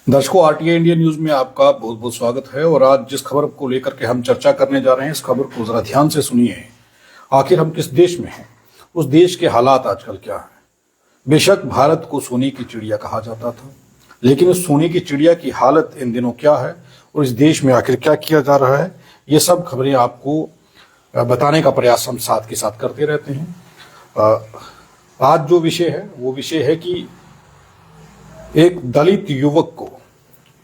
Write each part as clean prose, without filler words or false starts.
दर्शकों, RTI India news में आपका बहुत बहुत स्वागत है। और आज जिस खबर को लेकर के हम चर्चा करने जा रहे हैं, इस खबर को जरा ध्यान से सुनिए। आखिर हम किस देश में हैं, उस देश के हालात आजकल क्या है। बेशक भारत को सोने की चिड़िया कहा जाता था, लेकिन उस सोने की चिड़िया की हालत इन दिनों क्या है और इस देश में आखिर क्या किया जा रहा है, ये सब खबरें आपको बताने का प्रयास हम साथ के साथ करते रहते हैं। आज जो विषय है वो विषय है कि एक दलित युवक को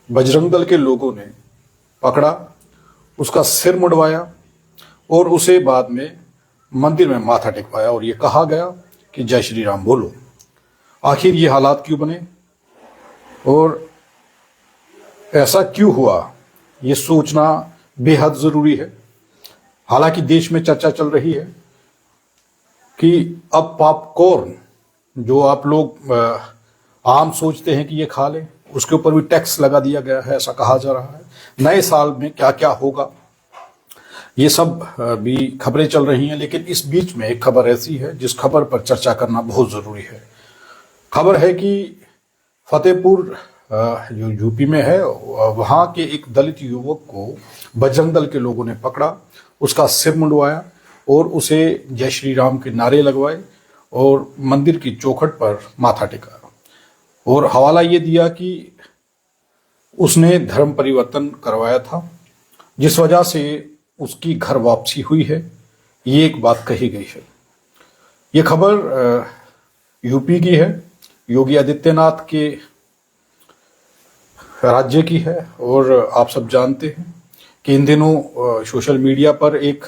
बजरंग दल के लोगों ने पकड़ा, उसका सिर मुड़वाया और उसे बाद में मंदिर में माथा टेकवाया और ये कहा गया कि जय श्री राम बोलो। आखिर ये हालात क्यों बने और ऐसा क्यों हुआ, ये सोचना बेहद जरूरी है। हालांकि देश में चर्चा चल रही है कि अब पॉपकॉर्न जो आप लोग आम सोचते हैं कि ये खा लें, उसके ऊपर भी टैक्स लगा दिया गया है, ऐसा कहा जा रहा है। नए साल में क्या क्या होगा, ये सब भी खबरें चल रही हैं। लेकिन इस बीच में एक खबर ऐसी है जिस खबर पर चर्चा करना बहुत जरूरी है। खबर है कि फतेहपुर जो यूपी में है, वहां के एक दलित युवक को बजरंग दल के लोगों ने पकड़ा, उसका सिर मुंडवाया और उसे जय श्री राम के नारे लगवाए और मंदिर की चौखट पर माथा टेका और हवाला ये दिया कि उसने धर्म परिवर्तन करवाया था, जिस वजह से उसकी घर वापसी हुई है, ये एक बात कही गई है। ये खबर यूपी की है, योगी आदित्यनाथ के राज्य की है। और आप सब जानते हैं कि इन दिनों सोशल मीडिया पर एक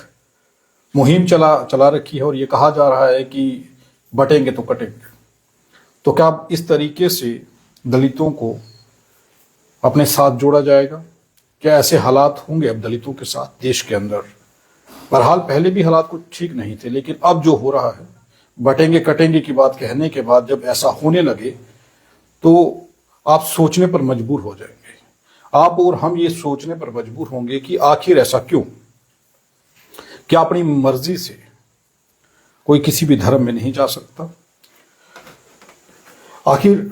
मुहिम चला रखी है और ये कहा जा रहा है कि बटेंगे तो कटेंगे। तो क्या इस तरीके से दलितों को अपने साथ जोड़ा जाएगा? क्या ऐसे हालात होंगे अब दलितों के साथ देश के अंदर? बहरहाल पहले भी हालात कुछ ठीक नहीं थे, लेकिन अब जो हो रहा है, बटेंगे कटेंगे की बात कहने के बाद जब ऐसा होने लगे तो आप सोचने पर मजबूर हो जाएंगे। आप और हम ये सोचने पर मजबूर होंगे कि आखिर ऐसा क्यों? क्या अपनी मर्जी से कोई किसी भी धर्म में नहीं जा सकता? आखिर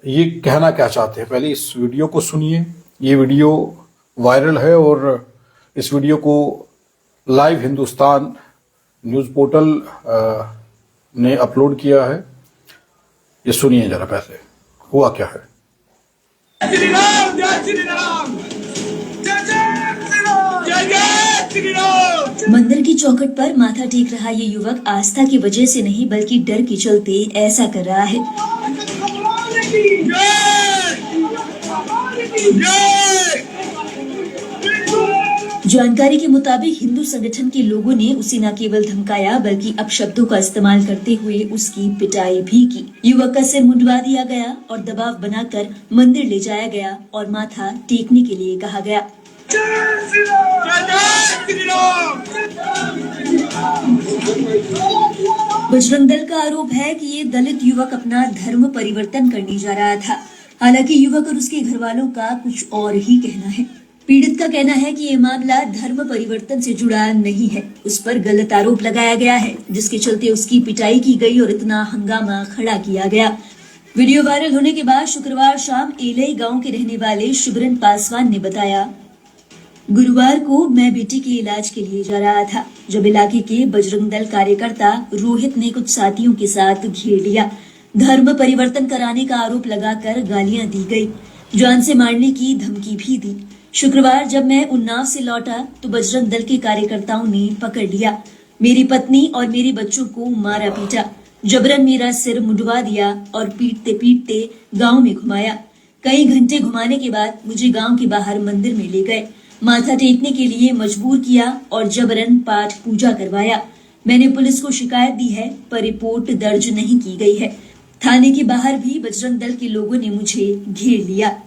ये कहना क्या चाहते हैं, पहले इस वीडियो को सुनिए। ये वीडियो वायरल है और इस वीडियो को लाइव हिंदुस्तान न्यूज पोर्टल ने अपलोड किया है। ये सुनिए जरा, पहले हुआ क्या है। जय श्री राम, जय श्री राम, जय जय श्री राम, जय जय श्री राम। मंदिर की चौखट पर माथा टेक रहा ये युवक आस्था की वजह से नहीं बल्कि डर के चलते ऐसा कर रहा है। जानकारी के मुताबिक हिंदू संगठन के लोगों ने उसे न केवल धमकाया बल्कि अपशब्दों का इस्तेमाल करते हुए उसकी पिटाई भी की। युवक का सिर मुंडवा दिया गया और दबाव बनाकर मंदिर ले जाया गया और माथा टेकने के लिए कहा गया। बजरंग दल का आरोप है कि ये दलित युवक अपना धर्म परिवर्तन करने जा रहा था। हालांकि युवक और उसके घर वालों का कुछ और ही कहना है। पीड़ित का कहना है कि ये मामला धर्म परिवर्तन से जुड़ा नहीं है, उस पर गलत आरोप लगाया गया है, जिसके चलते उसकी पिटाई की गई और इतना हंगामा खड़ा किया गया। वीडियो वायरल होने के बाद शुक्रवार शाम एलई गांव के रहने वाले शिवरन पासवान ने बताया, गुरुवार को मैं बेटी के इलाज के लिए जा रहा था, जब इलाके के बजरंग दल कार्यकर्ता रोहित ने कुछ साथियों के साथ घेर लिया। धर्म परिवर्तन कराने का आरोप लगाकर गालियां दी गई, जान से मारने की धमकी भी दी। शुक्रवार जब मैं उन्नाव से लौटा तो बजरंग दल के कार्यकर्ताओं ने पकड़ लिया, मेरी पत्नी और मेरे बच्चों को मारा पीटा, जबरन मेरा सिर मुंडवा दिया और पीटते पीटते गांव में घुमाया। कई घंटे घुमाने के बाद मुझे गांव के बाहर मंदिर में ले गए, माथा टेकने के लिए मजबूर किया और जबरन पाठ पूजा करवाया। मैंने पुलिस को शिकायत दी है, पर रिपोर्ट दर्ज नहीं की गई है। थाने के बाहर भी बजरंग दल के लोगों ने मुझे घेर लिया।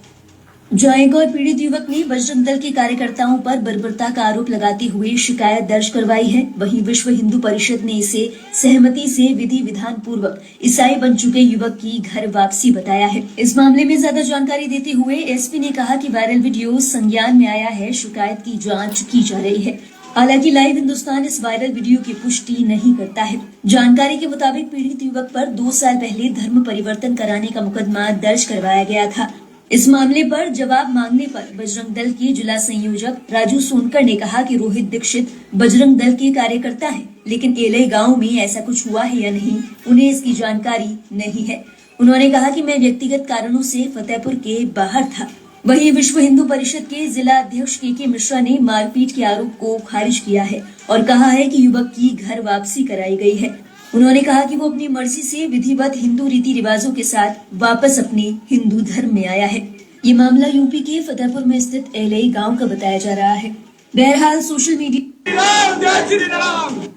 जहां एक और पीड़ित युवक ने बजरंग दल के कार्यकर्ताओं पर बर्बरता का आरोप लगाते हुए शिकायत दर्ज करवाई है, वहीं विश्व हिंदू परिषद ने इसे सहमति से विधि विधान पूर्वक ईसाई बन चुके युवक की घर वापसी बताया है। इस मामले में ज्यादा जानकारी देते हुए एसपी ने कहा कि वायरल वीडियो संज्ञान में आया है, शिकायत की जाँच की जा रही है। हालांकि लाइव हिंदुस्तान इस वायरल वीडियो की पुष्टि नहीं करता है। जानकारी के मुताबिक पीड़ित युवक पर 2 साल पहले धर्म परिवर्तन कराने का मुकदमा दर्ज करवाया गया था। इस मामले पर जवाब मांगने पर बजरंग दल के जिला संयोजक राजू सोनकर ने कहा कि रोहित दीक्षित बजरंग दल के कार्यकर्ता हैं, लेकिन एलई गांव में ऐसा कुछ हुआ है या नहीं, उन्हें इसकी जानकारी नहीं है। उन्होंने कहा कि मैं व्यक्तिगत कारणों से फतेहपुर के बाहर था। वहीं विश्व हिंदू परिषद के जिला अध्यक्ष के मिश्रा ने मारपीट के आरोप को खारिज किया है और कहा है कि युवक की घर वापसी कराई गई है। उन्होंने कहा कि वो अपनी मर्जी से विधिवत हिंदू रीति रिवाजों के साथ वापस अपने हिंदू धर्म में आया है। ये मामला यूपी के फतेहपुर में स्थित एलई गांव का बताया जा रहा है। बहरहाल सोशल मीडिया जय श्री राम।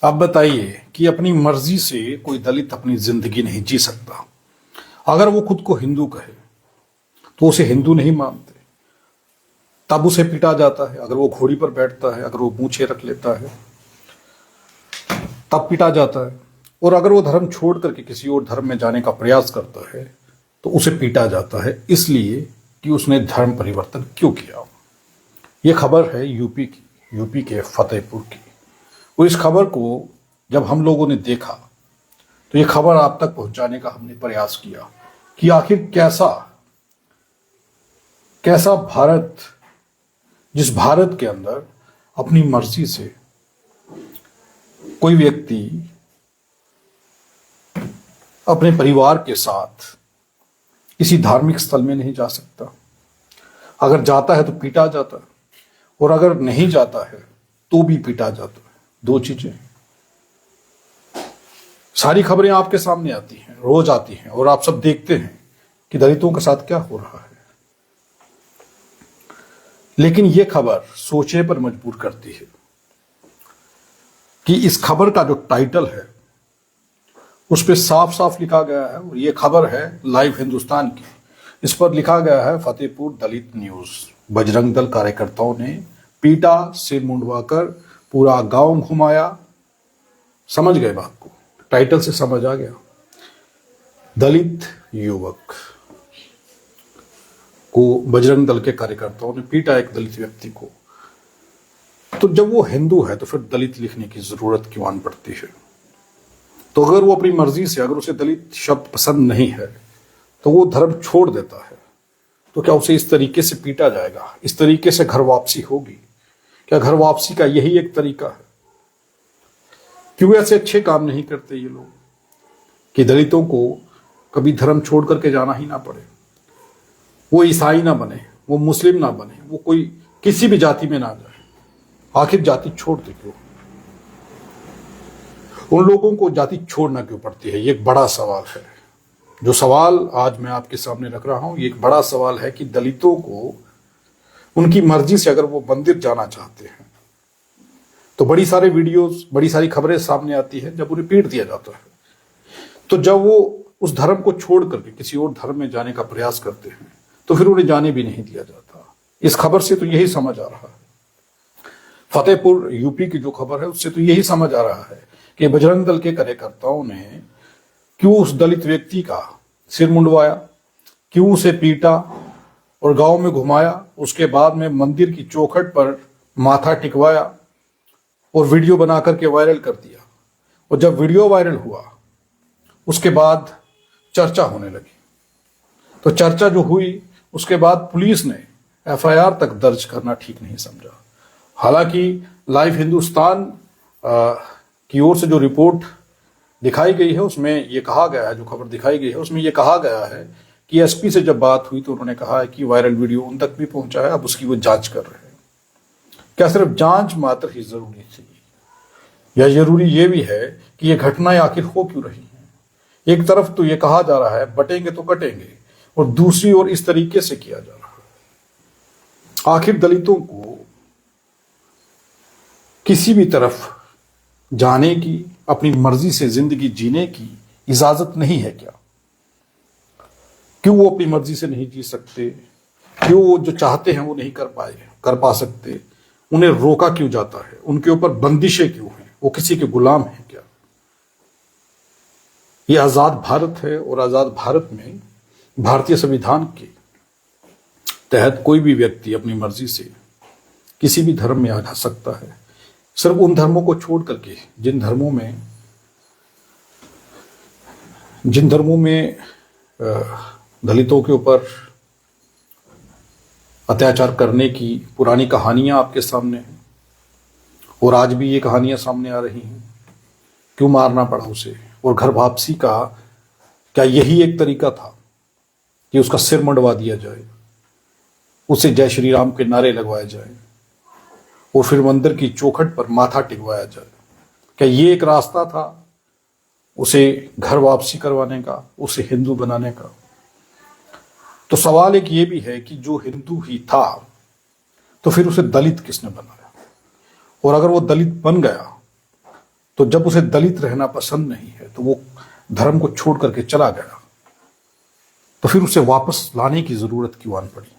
अब बताइए कि अपनी मर्जी से कोई दलित अपनी जिंदगी नहीं जी सकता। अगर वो खुद को हिंदू कहे तो उसे हिंदू नहीं मानते, तब उसे पीटा जाता है। अगर वो घोड़ी पर बैठता है, अगर वो मूछें रख लेता है, तब पीटा जाता है। और अगर वो धर्म छोड़ करके किसी और धर्म में जाने का प्रयास करता है तो उसे पीटा जाता है, इसलिए कि उसने धर्म परिवर्तन क्यों किया। ये खबर है यूपी के फतेहपुर की। और इस खबर को जब हम लोगों ने देखा तो ये खबर आप तक पहुंचाने का हमने प्रयास किया कि आखिर कैसा भारत, जिस भारत के अंदर अपनी मर्जी से कोई व्यक्ति अपने परिवार के साथ किसी धार्मिक स्थल में नहीं जा सकता। अगर जाता है तो पीटा जाता है, और अगर नहीं जाता है तो भी पीटा जाता है। दो चीजें। सारी खबरें आपके सामने आती हैं, रोज आती हैं, और आप सब देखते हैं कि दलितों के साथ क्या हो रहा है। लेकिन यह खबर सोचने पर मजबूर करती है कि इस खबर का जो टाइटल है उस पर साफ साफ लिखा गया है, और यह खबर है लाइव हिंदुस्तान की। इस पर लिखा गया है फतेहपुर दलित न्यूज, बजरंग दल कार्यकर्ताओं ने पीटा, सिर मुंडवाकर पूरा गांव घुमाया। समझ गए बात को, टाइटल से समझ आ गया। दलित युवक को बजरंग दल के कार्यकर्ताओं ने पीटा, एक दलित व्यक्ति को। तो जब वो हिंदू है तो फिर दलित लिखने की जरूरत क्यों आन पड़ती है। तो अगर वो अपनी मर्जी से, अगर उसे दलित शब्द पसंद नहीं है तो वो धर्म छोड़ देता है, तो क्या उसे इस तरीके से पीटा जाएगा, इस तरीके से घर वापसी होगी? क्या घर वापसी का यही एक तरीका है? क्यों ऐसे अच्छे काम नहीं करते ये लोग कि दलितों को कभी धर्म छोड़ करके जाना ही ना पड़े। वो ईसाई ना बने, वो मुस्लिम ना बने, वो कोई किसी भी जाति में ना जाए। आखिर जाति छोड़ते क्यों? उन लोगों को जाति छोड़ना क्यों पड़ती है? ये एक बड़ा सवाल है। जो सवाल आज मैं आपके सामने रख रहा हूं, ये एक बड़ा सवाल है कि दलितों को उनकी मर्जी से अगर वो मंदिर जाना चाहते हैं तो बड़ी सारे वीडियोस, बड़ी सारी खबरें सामने आती है जब उन्हें पीट दिया जाता है। तो जब वो उस धर्म को छोड़ करके किसी और धर्म में जाने का प्रयास करते हैं तो फिर उन्हें जाने भी नहीं दिया जाता। इस खबर से तो यही समझ आ रहा है, फतेहपुर यूपी की जो खबर है उससे तो यही समझ आ रहा है कि बजरंग दल के कार्यकर्ताओं ने क्यों उस दलित व्यक्ति का सिर मुंडवाया, क्यों उसे पीटा और गांव में घुमाया, उसके बाद में मंदिर की चौखट पर माथा टिकवाया और वीडियो बना करके वायरल कर दिया। और जब वीडियो वायरल हुआ उसके बाद चर्चा होने लगी। तो चर्चा जो हुई उसके बाद पुलिस ने एफआईआर तक दर्ज करना ठीक नहीं समझा। हालांकि लाइव हिंदुस्तान की ओर से जो रिपोर्ट दिखाई गई है उसमें यह कहा गया है, जो खबर दिखाई गई है उसमें यह कहा गया है कि एसपी से जब बात हुई तो उन्होंने कहा है कि वायरल वीडियो उन तक भी पहुंचा है, अब उसकी वो जांच कर रहे हैं। क्या सिर्फ जांच मात्र ही जरूरी थी, या जरूरी ये भी है कि ये घटनाएं आखिर हो क्यों रही हैं? एक तरफ तो ये कहा जा रहा है बटेंगे तो कटेंगे, और दूसरी ओर इस तरीके से किया जा रहा है। आखिर दलितों को किसी भी तरफ जाने की, अपनी मर्जी से जिंदगी जीने की इजाजत नहीं है क्या? क्यों वो अपनी मर्जी से नहीं जी सकते? क्यों वो जो चाहते हैं वो नहीं कर पा सकते? उन्हें रोका क्यों जाता है? उनके ऊपर बंदिशें क्यों हैं? वो किसी के गुलाम हैं क्या? ये आजाद भारत है, और आजाद भारत में भारतीय संविधान के तहत कोई भी व्यक्ति अपनी मर्जी से किसी भी धर्म में आ जा सकता है, सिर्फ उन धर्मों को छोड़ करके जिन धर्मों में दलितों के ऊपर अत्याचार करने की पुरानी कहानियां आपके सामने हैं और आज भी ये कहानियां सामने आ रही हैं। क्यों मारना पड़ा उसे? और घर वापसी का क्या यही एक तरीका था कि उसका सिर मंडवा दिया जाए, उसे जय श्री राम के नारे लगवाए जाए और फिर मंदिर की चौखट पर माथा टिकवाया जाए? क्या ये एक रास्ता था उसे घर वापसी करवाने का, उसे हिंदू बनाने का? तो सवाल एक ये भी है कि जो हिंदू ही था तो फिर उसे दलित किसने बनाया? और अगर वो दलित बन गया तो जब उसे दलित रहना पसंद नहीं है तो वो धर्म को छोड़ करके चला गया, तो फिर उसे वापस लाने की जरूरत क्यों आन पड़ी?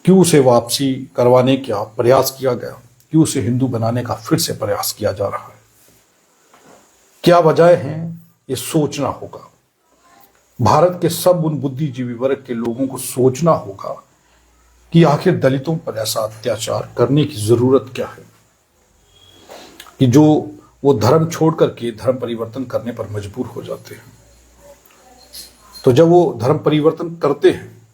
क्यों उसे वापसी करवाने का प्रयास किया गया? क्यों उसे हिंदू बनाने का फिर से प्रयास किया जा रहा है? क्या वजह है? ये सोचना होगा। भारत के सब उन बुद्धिजीवी वर्ग के लोगों को सोचना होगा कि आखिर दलितों पर ऐसा अत्याचार करने की जरूरत क्या है कि जो वो धर्म छोड़ करके धर्म परिवर्तन करने पर मजबूर हो जाते हैं। तो जब वो धर्म परिवर्तन करते हैं,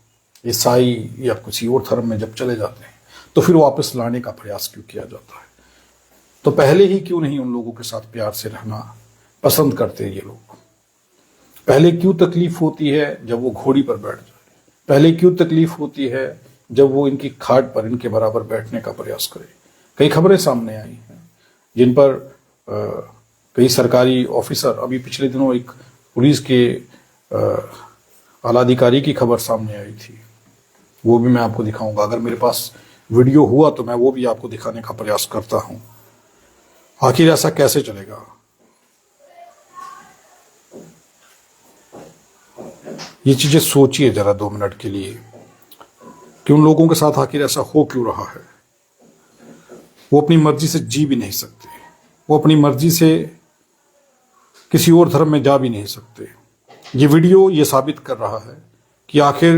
ईसाई या किसी और धर्म में जब चले जाते हैं, तो फिर वापस लाने का प्रयास क्यों किया जाता है? तो पहले ही क्यों नहीं उन लोगों के साथ प्यार से रहना पसंद करते ये लोग? पहले क्यों तकलीफ होती है जब वो घोड़ी पर बैठ जाए? पहले क्यों तकलीफ होती है जब वो इनकी खाट पर इनके बराबर बैठने का प्रयास करे? कई खबरें सामने आई हैं जिन पर कई सरकारी ऑफिसर, अभी पिछले दिनों एक पुलिस के आला अधिकारी की खबर सामने आई थी, वो भी मैं आपको दिखाऊंगा। अगर मेरे पास वीडियो हुआ तो मैं वो भी आपको दिखाने का प्रयास करता हूं। आखिर ऐसा कैसे चलेगा? ये चीजें सोचिए जरा 2 मिनट के लिए कि उन लोगों के साथ आखिर ऐसा हो क्यों रहा है। वो अपनी मर्जी से जी भी नहीं सकते, वो अपनी मर्जी से किसी और धर्म में जा भी नहीं सकते। ये वीडियो ये साबित कर रहा है कि आखिर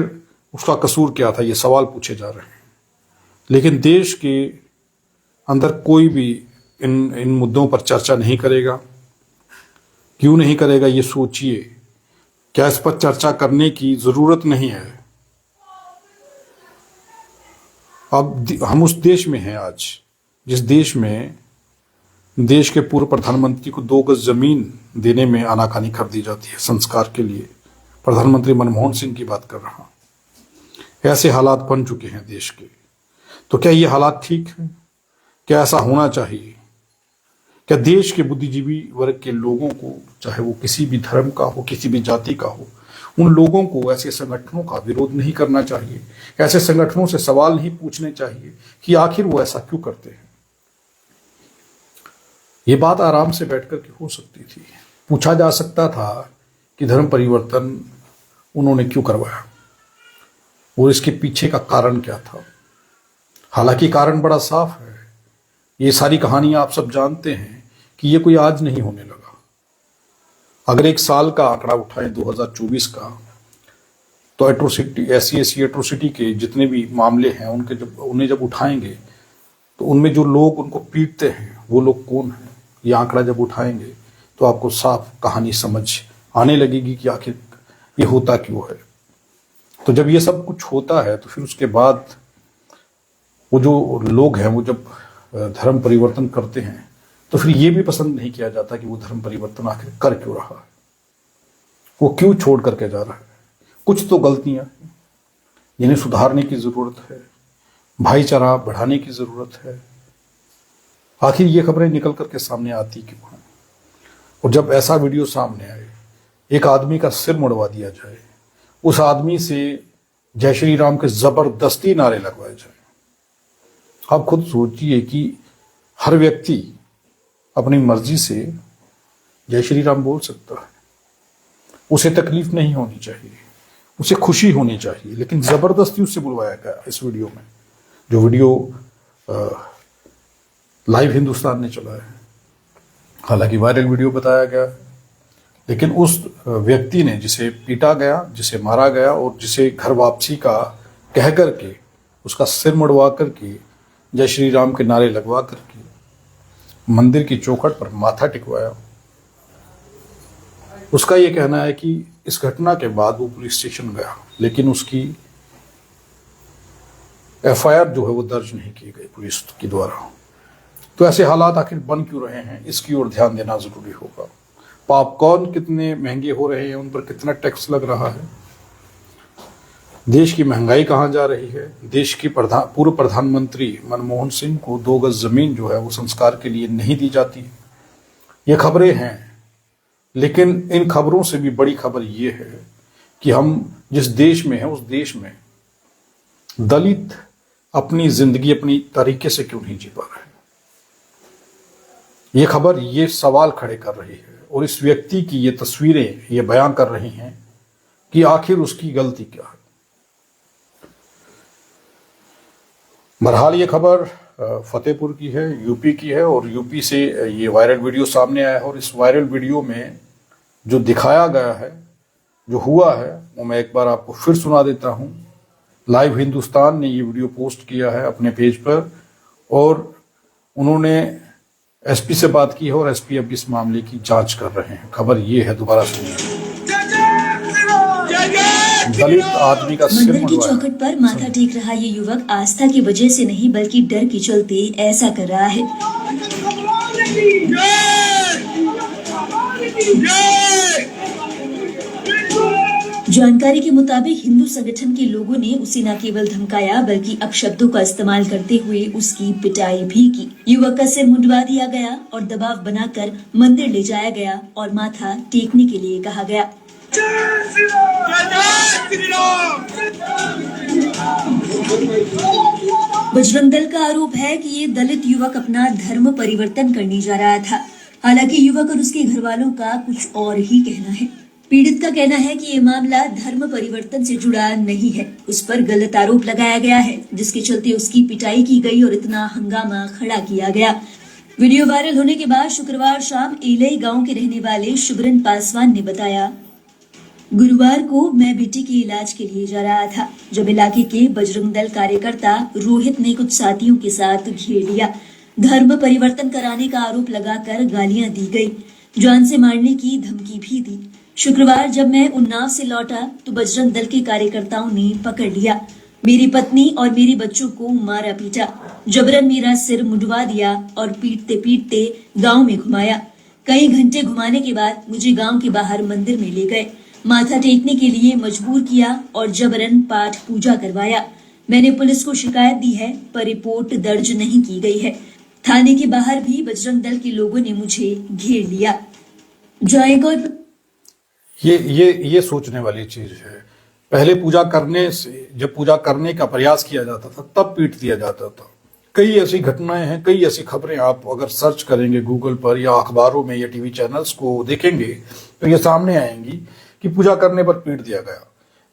उसका कसूर क्या था। ये सवाल पूछे जा रहे हैं, लेकिन देश के अंदर कोई भी इन मुद्दों पर चर्चा नहीं करेगा। क्यों नहीं करेगा ये सोचिए। क्या इस पर चर्चा करने की जरूरत नहीं है? अब हम उस देश में हैं आज जिस देश में देश के पूर्व प्रधानमंत्री को 2 गज जमीन देने में आनाकानी कर दी जाती है संस्कार के लिए। प्रधानमंत्री मनमोहन सिंह की बात कर रहा हूं। ऐसे हालात बन चुके हैं देश के। तो क्या ये हालात ठीक है? क्या ऐसा होना चाहिए? क्या देश के बुद्धिजीवी वर्ग के लोगों को, चाहे वो किसी भी धर्म का हो, किसी भी जाति का हो, उन लोगों को ऐसे संगठनों का विरोध नहीं करना चाहिए? ऐसे संगठनों से सवाल नहीं पूछने चाहिए कि आखिर वो ऐसा क्यों करते हैं? ये बात आराम से बैठ करके हो सकती थी। पूछा जा सकता था कि धर्म परिवर्तन उन्होंने क्यों करवाया और इसके पीछे का कारण क्या था। हालांकि कारण बड़ा साफ है। ये सारी कहानियां आप सब जानते हैं कि ये कोई आज नहीं होने लगा। अगर एक साल का आंकड़ा उठाएं 2024 का, तो एट्रोसिटी, ऐसी एट्रोसिटी के जितने भी मामले हैं उन्हें जब उठाएंगे तो उनमें जो लोग उनको पीटते हैं वो लोग कौन हैं, ये आंकड़ा जब उठाएंगे तो आपको साफ कहानी समझ आने लगेगी कि आखिर ये होता क्यों है। तो जब ये सब कुछ होता है तो फिर उसके बाद वो जो लोग हैं वो जब धर्म परिवर्तन करते हैं तो फिर ये भी पसंद नहीं किया जाता कि वो धर्म परिवर्तन आखिर कर क्यों रहा है, वो क्यों छोड़ करके जा रहा है। कुछ तो गलतियां हैं जिन्हें सुधारने की जरूरत है, भाईचारा बढ़ाने की जरूरत है। आखिर ये खबरें निकल करके सामने आती क्यों हैं? और जब ऐसा वीडियो सामने आए, एक आदमी का सिर मुड़वा दिया जाए, उस आदमी से जय श्री राम के जबरदस्ती नारे लगवाए जाए। आप खुद सोचिए कि हर व्यक्ति अपनी मर्जी से जय श्री राम बोल सकता है, उसे तकलीफ नहीं होनी चाहिए, उसे खुशी होनी चाहिए, लेकिन जबरदस्ती उससे बुलवाया गया। इस वीडियो में जो वीडियो लाइव हिंदुस्तान ने चलाया है, हालांकि वायरल वीडियो बताया गया, लेकिन उस व्यक्ति ने जिसे पीटा गया, जिसे मारा गया और जिसे घर वापसी का कह करके उसका सिर मुड़वा करके जय श्री राम के नारे लगवा करके मंदिर की चौखट पर माथा टिकवाया, उसका यह कहना है कि इस घटना के बाद वो पुलिस स्टेशन गया, लेकिन उसकी एफआईआर जो है वो दर्ज नहीं की गई पुलिस के द्वारा। तो ऐसे हालात आखिर बन क्यों रहे हैं, इसकी ओर ध्यान देना जरूरी होगा। पॉपकॉर्न कितने महंगे हो रहे हैं, उन पर कितना टैक्स लग रहा है, देश की महंगाई कहाँ जा रही है, देश की पूर्व प्रधानमंत्री मनमोहन सिंह को 2 गज जमीन जो है वो संस्कार के लिए नहीं दी जाती। ये खबरें हैं, लेकिन इन खबरों से भी बड़ी खबर ये है कि हम जिस देश में हैं उस देश में दलित अपनी जिंदगी अपनी तरीके से क्यों नहीं जी पा रहे। ये खबर ये सवाल खड़े कर रही है और इस व्यक्ति की ये तस्वीरें ये बयान कर रही हैं कि आखिर उसकी गलती क्या है। बहरहाल ये खबर फतेहपुर की है, यूपी की है और यूपी से ये वायरल वीडियो सामने आया है और इस वायरल वीडियो में जो दिखाया गया है, जो हुआ है, वो मैं एक बार आपको फिर सुना देता हूं। लाइव हिंदुस्तान ने ये वीडियो पोस्ट किया है अपने पेज पर और उन्होंने एसपी से बात की है और एसपी अब इस मामले की जांच कर रहे हैं। खबर ये है, दोबारा सुनिए। दलित आदमी का सिर मंदिर की मुड़वाया। चौखट पर माथा टेक रहा ये युवक आस्था की वजह से नहीं बल्कि डर के चलते ऐसा कर रहा है। जानकारी के मुताबिक हिंदू संगठन के लोगों ने उसे न केवल धमकाया बल्कि अपशब्दों का इस्तेमाल करते हुए उसकी पिटाई भी की। युवक का सिर मुंडवा दिया गया और दबाव बनाकर मंदिर ले जाया गया और माथा टेकने के लिए कहा गया। बजरंग दल का आरोप है कि ये दलित युवक अपना धर्म परिवर्तन करने जा रहा था। हालांकि युवक और उसके घर वालों का कुछ और ही कहना है। पीड़ित का कहना है कि ये मामला धर्म परिवर्तन से जुड़ा नहीं है, उस पर गलत आरोप लगाया गया है, जिसके चलते उसकी पिटाई की गई और इतना हंगामा खड़ा किया गया। वीडियो वायरल होने के बाद शुक्रवार शाम एलई गांव के रहने वाले शुभरन पासवान ने बताया, गुरुवार को मैं बेटी के इलाज के लिए जा रहा था जब इलाके के बजरंग दल कार्यकर्ता रोहित ने कुछ साथियों के साथ घेर लिया। धर्म परिवर्तन कराने का आरोप लगाकर गालियां दी गई, जान से मारने की धमकी भी दी। शुक्रवार जब मैं उन्नाव से लौटा तो बजरंग दल के कार्यकर्ताओं ने पकड़ लिया, मेरी पत्नी और मेरे बच्चों को मारा पीटा, जबरन मेरा सिर मुंडवा दिया और पीटते पीटते गांव में घुमाया। कई घंटे घुमाने के बाद मुझे गांव के बाहर मंदिर में ले गए, माथा टेकने के लिए मजबूर किया और जबरन पाठ पूजा करवाया। मैंने पुलिस को शिकायत दी है पर रिपोर्ट दर्ज नहीं की गई है। थाने के बाहर भी बजरंग दल के लोगों ने मुझे घेर लिया। जाएगा ये सोचने वाली चीज है। पहले पूजा करने से, जब पूजा करने का प्रयास किया जाता था तब पीट दिया जाता था। कई ऐसी घटनाएं हैं, कई ऐसी खबरें आप अगर सर्च करेंगे गूगल पर या अखबारों में या टीवी चैनल्स को देखेंगे तो ये सामने आएंगी कि पूजा करने पर पीट दिया गया।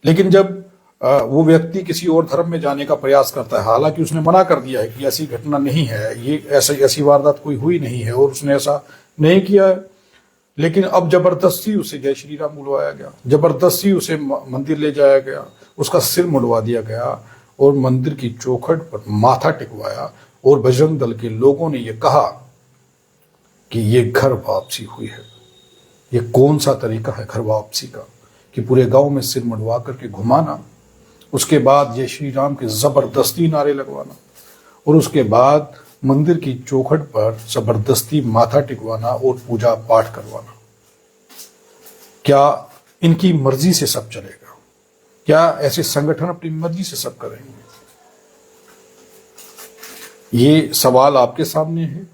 लेकिन जब वो व्यक्ति किसी और धर्म में जाने का प्रयास करता है, हालांकि उसने मना कर दिया है कि ऐसी घटना नहीं है, ये ऐसी वारदात कोई हुई नहीं है और उसने ऐसा नहीं किया है, लेकिन अब जबरदस्ती उसे जय श्री राम बुलवाया गया, जबरदस्ती उसे मंदिर ले जाया गया, उसका सिर मुड़वा दिया गया और मंदिर की चौखट पर माथा टिकवाया और बजरंग दल के लोगों ने यह कहा कि ये घर वापसी हुई है। ये कौन सा तरीका है घर वापसी का कि पूरे गांव में सिर मुड़वा करके घुमाना, उसके बाद जय श्री राम के जबरदस्ती नारे लगवाना और उसके बाद मंदिर की चौखट पर जबरदस्ती माथा टिकवाना और पूजा पाठ करवाना। क्या इनकी मर्जी से सब चलेगा? क्या ऐसे संगठन अपनी मर्जी से सब करेंगे? ये सवाल आपके सामने है।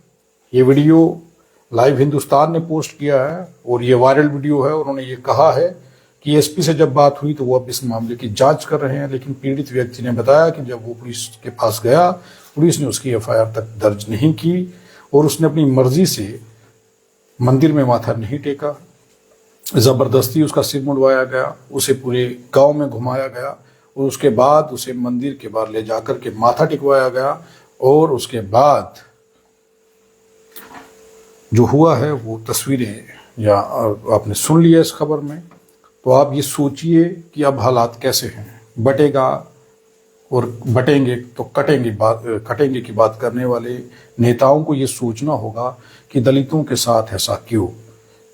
ये वीडियो लाइव हिंदुस्तान ने पोस्ट किया है और ये वायरल वीडियो है। उन्होंने ये कहा है कि एसपी से जब बात हुई तो वो अब इस मामले की जांच कर रहे हैं, लेकिन पीड़ित व्यक्ति ने बताया कि जब वो पुलिस के पास गया, पुलिस ने उसकी एफआईआर तक दर्ज नहीं की और उसने अपनी मर्जी से मंदिर में माथा नहीं टेका, जबरदस्ती उसका सिर मुड़वाया गया, उसे पूरे गांव में घुमाया गया और उसके बाद उसे मंदिर के बाहर ले जाकर के माथा टिकवाया गया और उसके बाद जो हुआ है वो तस्वीरें या आपने सुन लिया इस खबर में। तो आप ये सोचिए कि अब हालात कैसे हैं। बटेगा और बटेंगे तो कटेंगे की बात करने वाले नेताओं को ये सोचना होगा कि दलितों के साथ ऐसा क्यों?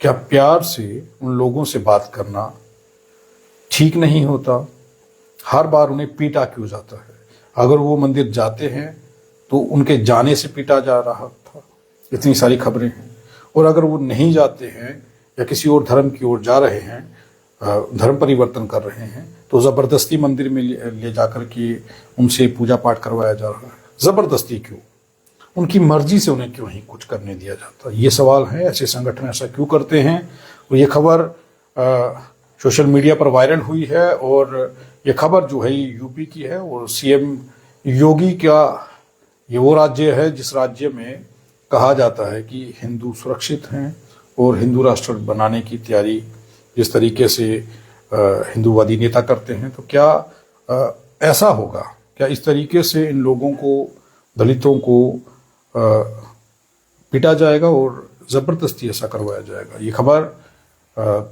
क्या प्यार से उन लोगों से बात करना ठीक नहीं होता? हर बार उन्हें पीटा क्यों जाता है? अगर वो मंदिर जाते हैं तो उनके जाने से पीटा जा रहा था, इतनी सारी खबरें हैं। और अगर वो नहीं जाते हैं या किसी और धर्म की ओर जा रहे हैं, धर्म परिवर्तन कर रहे हैं, तो जबरदस्ती मंदिर में ले जाकर के उनसे पूजा पाठ करवाया जा रहा है। जबरदस्ती क्यों? उनकी मर्जी से उन्हें क्यों नहीं कुछ करने दिया जाता? ये सवाल है। ऐसे संगठन ऐसा क्यों करते हैं? तो ये खबर सोशल मीडिया पर वायरल हुई है और ये खबर जो है यूपी की है और सीएम योगी का ये वो राज्य है जिस राज्य में कहा जाता है कि हिंदू सुरक्षित हैं और हिंदू राष्ट्र बनाने की तैयारी जिस तरीके से हिंदूवादी नेता करते हैं, तो क्या ऐसा होगा? क्या इस तरीके से इन लोगों को, दलितों को पीटा जाएगा और जबरदस्ती ऐसा करवाया जाएगा? ये खबर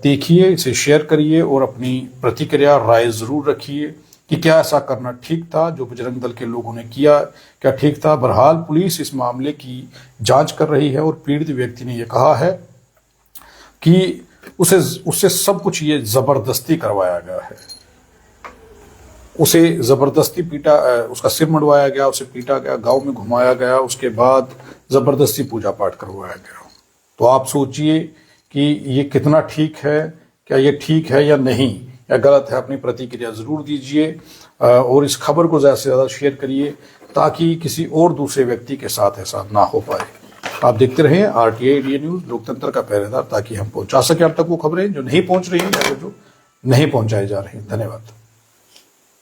देखिए, इसे शेयर करिए और अपनी प्रतिक्रिया, राय जरूर रखिए कि क्या ऐसा करना ठीक था जो बजरंग दल के लोगों ने किया, क्या ठीक था? बहरहाल पुलिस इस मामले की जांच कर रही है और पीड़ित व्यक्ति ने यह कहा है कि उससे सब कुछ ये जबरदस्ती करवाया गया है। उसे जबरदस्ती पीटा, उसका सिर मड़वाया गया, उसे पीटा गया, गांव में घुमाया गया, उसके बाद जबरदस्ती पूजा पाठ करवाया गया। तो आप सोचिए कि ये कितना ठीक है, क्या ये ठीक है या नहीं, या गलत है? अपनी प्रतिक्रिया जरूर दीजिए और इस खबर को ज़्यादा से ज़्यादा शेयर करिए ताकि किसी और दूसरे व्यक्ति के साथ ऐसा ना हो पाए। आप देखते रहें आरटीआई इंडिया न्यूज़, लोकतंत्र का पहरेदार, ताकि हम पहुंचा सके आप तक वो खबरें जो नहीं पहुंच रही हैं या जो नहीं पहुंचाई जा रही हैं। धन्यवाद।